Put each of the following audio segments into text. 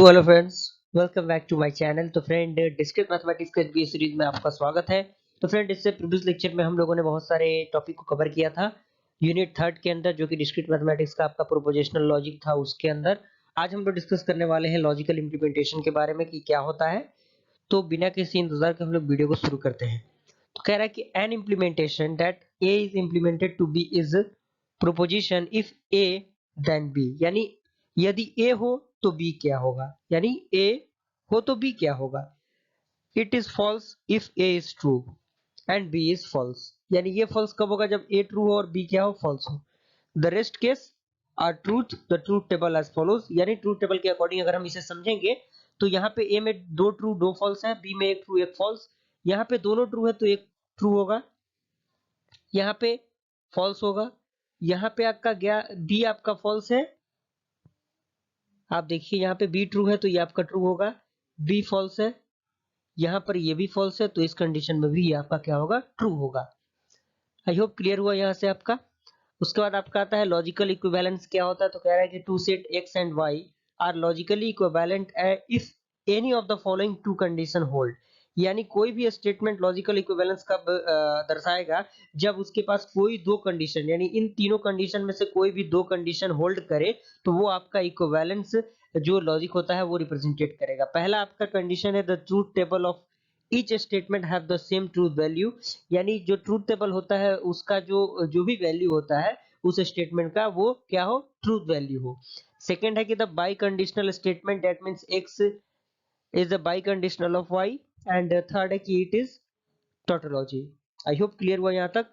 तो hello friends, welcome back to my channel. तो friend, discrete mathematics के बी सीरीज में आपका स्वागत है। तो फ्रेंड, इससे प्रीवियस लेक्चर में हम लोगों ने बहुत सारे टॉपिक को कवर किया था यूनिट थर्ड के अंदर, जो कि डिस्क्रीट मैथमेटिक्स का आपका प्रोपोजिशनल लॉजिक था। उसके अंदर आज हम लोग डिस्कस करने वाले हैं लॉजिकल इंप्लीमेंटेशन के बारे में कि क्या होता है। तो बिना किसी इंतजार के हम लोग वीडियो को शुरू करते हैं। तो कह रहा है कि an implementation that A is implemented to be is proposition if A then B, यानी यदि ए हो तो बी क्या होगा, यानी ए हो तो बी क्या होगा। It is false if A is true and B is false, यानी ये फॉल्स कब होगा, जब ए ट्रू हो और बी क्या हो, फॉल्स हो। The rest case are truth, the truth table as follows, यानी ट्रूथ टेबल के अकॉर्डिंग अगर हम इसे समझेंगे तो यहाँ पे ए में दो ट्रू दो फॉल्स है, बी में एक ट्रू एक फॉल्स। यहाँ पे दोनों ट्रू है तो एक ट्रू होगा, यहाँ पे फॉल्स होगा। यहाँ पे आपका गया बी आपका फॉल्स है, आप देखिए यहाँ पे बी ट्रू है तो ये आपका ट्रू होगा, बी फॉल्स है, यहाँ पर ये भी फॉल्स है, तो इस कंडीशन में भी ये आपका क्या होगा, ट्रू होगा। आई होप क्लियर हुआ यहाँ से आपका। उसके बाद आपका आता है लॉजिकल इक्विवेलेंस क्या होता है। तो कह रहा है कि two set X and Y are logically equivalent if any of the following two condition hold, यानी कोई भी स्टेटमेंट लॉजिकल इक्विवेलेंस कब दर्शाएगा, जब उसके पास कोई दो कंडीशन, यानी इन तीनों कंडीशन में से कोई भी दो कंडीशन होल्ड करे तो वो आपका इक्विवेलेंस जो लॉजिक होता है वो रिप्रेजेंटेट करेगा। पहला आपका कंडीशन है the truth table of each statement have the same truth value, यानी जो ट्रूथ टेबल होता है उसका जो जो भी वैल्यू होता है उस स्टेटमेंट का वो क्या हो, ट्रूथ वैल्यू हो। सेकंड है कि the biconditional statement that means X is the biconditional of Y, and third है कि it is tautology. I hope clear हुआ यहाँ तक।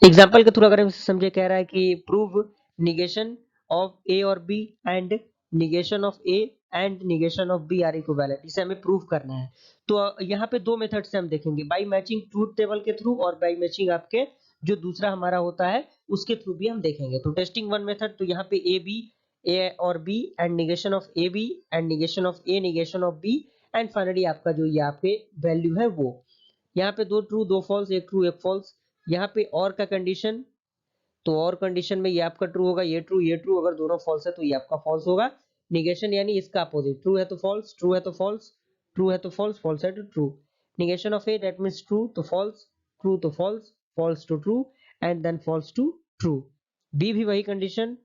एग्जांपल के थ्रू अगर हम इसे समझे, कह रहा है कि प्रूव निगेशन ऑफ ए और B and negation of A and negation of B are equivalent, इसे हमें प्रूव करना है। तो यहाँ पे दो मेथड से हम देखेंगे, बाय मैचिंग ट्रूथ टेबल के थ्रू और बाय मैचिंग आपके जो दूसरा हमारा होता है उसके थ्रू भी हम देखेंगे। तो टेस्टिंग वन मेथड, तो यहाँ पे ए बी, ए और B and negation of A B and negation of A negation of B, and finally आपका जो ये आपके वैल्यू है वो। यहाँ पे दो ट्रू दो फॉल्स, एक ट्रू एक फॉल्स। यहाँ पे और का कंडीशन, तो और कंडीशन में ये आपका ट्रू होगा, ये ट्रू, अगर दोनों फॉल्स है तो ये आपका फॉल्स होगा। निगेशन यानी इसका अपोजिट, ट्रू है तो फॉल्स, ट्रू है तो फॉल्स, ट्रू है तो फॉल्स, फॉल्स है तो true. Negation of A that means true तो फॉल्स, ट्रू तो false, false to true, and then false to true. B भी वही कंडीशन,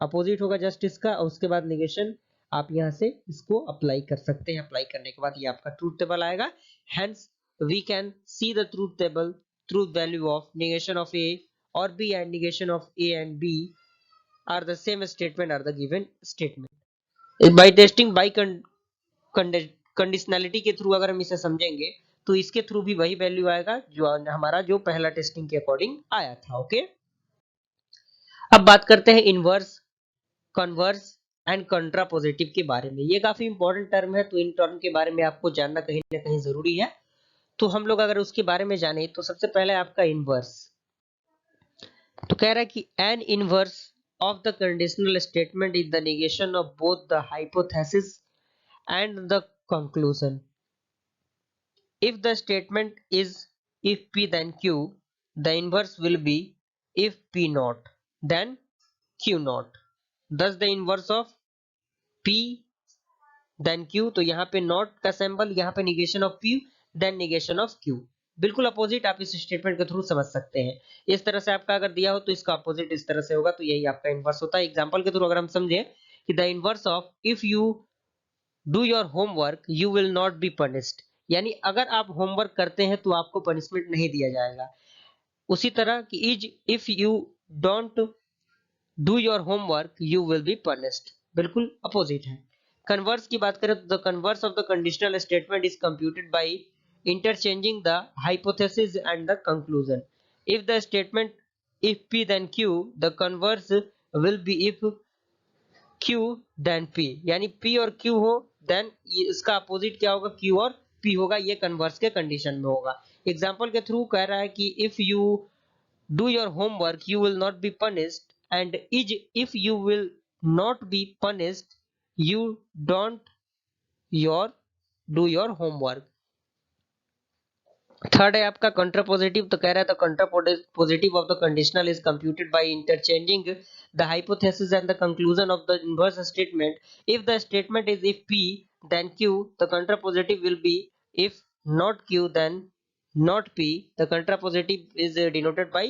अपोजिट होगा जस्ट इसका, और उसके बाद निगेशन आप यहाँ से इसको अप्लाई कर सकते हैं। अप्लाई करने के बाद ये आपका ट्रूथ टेबल आएगा। Hence we can see the truth table, truth value of negation of A or B and negation of A and B are the same statement are the given statement. By testing by conditionality के through अगर हम इसे समझेंगे तो इसके through भी वही value आएगा जो हमारा जो पहला टेस्टिंग के अकॉर्डिंग आया था। ओके, अब बात करते हैं इनवर्स, कन्वर्स एंड कंट्रापोजिटिव के बारे में। ये काफी इंपॉर्टेंट टर्म है, तो इन टर्म के बारे में आपको जानना कहीं ना कहीं जरूरी है। तो हम लोग अगर उसके बारे में जाने तो सबसे पहले आपका इनवर्स। तो कह रहा है कि N inverse of the conditional statement is the negation of both the hypothesis and the conclusion. If the statement is if p then q, the inverse will be if p not then q not। thus the inverse of p then q, तो यहाँ पे not का symbol, यहाँ पे negation of p then negation of q, बिल्कुल opposite आप इस statement के थ्रू समझ सकते हैं। इस तरह से आपका अगर दिया हो तो इसका अपोजिट इस तरह से होगा, तो यही आपका इनवर्स होता है। एग्जांपल के थ्रू अगर हम समझे कि the inverse of if you do your homework you will not be punished, यानी अगर आप होमवर्क करते हैं तो आपको पनिशमेंट नहीं दिया जाएगा। उसी तरह कि is if you don't do your homework you will be punished, बिल्कुल अपोजिट है। कन्वर्स की बात करें तो the converse of the conditional statement is computed by interchanging the hypothesis and the conclusion. If the statement if p then q, the converse will be if q then p, यानी p और q हो then इसका opposite क्या होगा, q और p होगा। ये converse के कंडीशन में होगा। एग्जांपल के थ्रू कह रहा है कि if you do your homework you will not be punished, and if you will not be punished you don't your do your homework। Third है आपका कंट्रापोजिटिव, तो कह रहा है the contrapositive of the conditional is computed by interchanging the hypothesis and the conclusion of the inverse statement. If the statement is if p then q, the contrapositive will be if not q then not p। the contrapositive is denoted by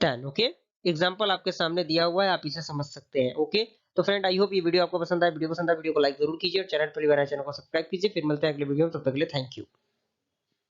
10। Okay, example आपके सामने दिया हुआ है, आप इसे समझ सकते हैं। ओके, तो फ्रेंड आई होप ये वीडियो आपको पसंद आया। वीडियो पसंद आया वीडियो को लाइक जरूर कीजिए और चैनल पर नए चैनल को सब्सक्राइब कीजिए। फिर मिलते हैं अगले वीडियो में, तब तक के लिए थैंक यू।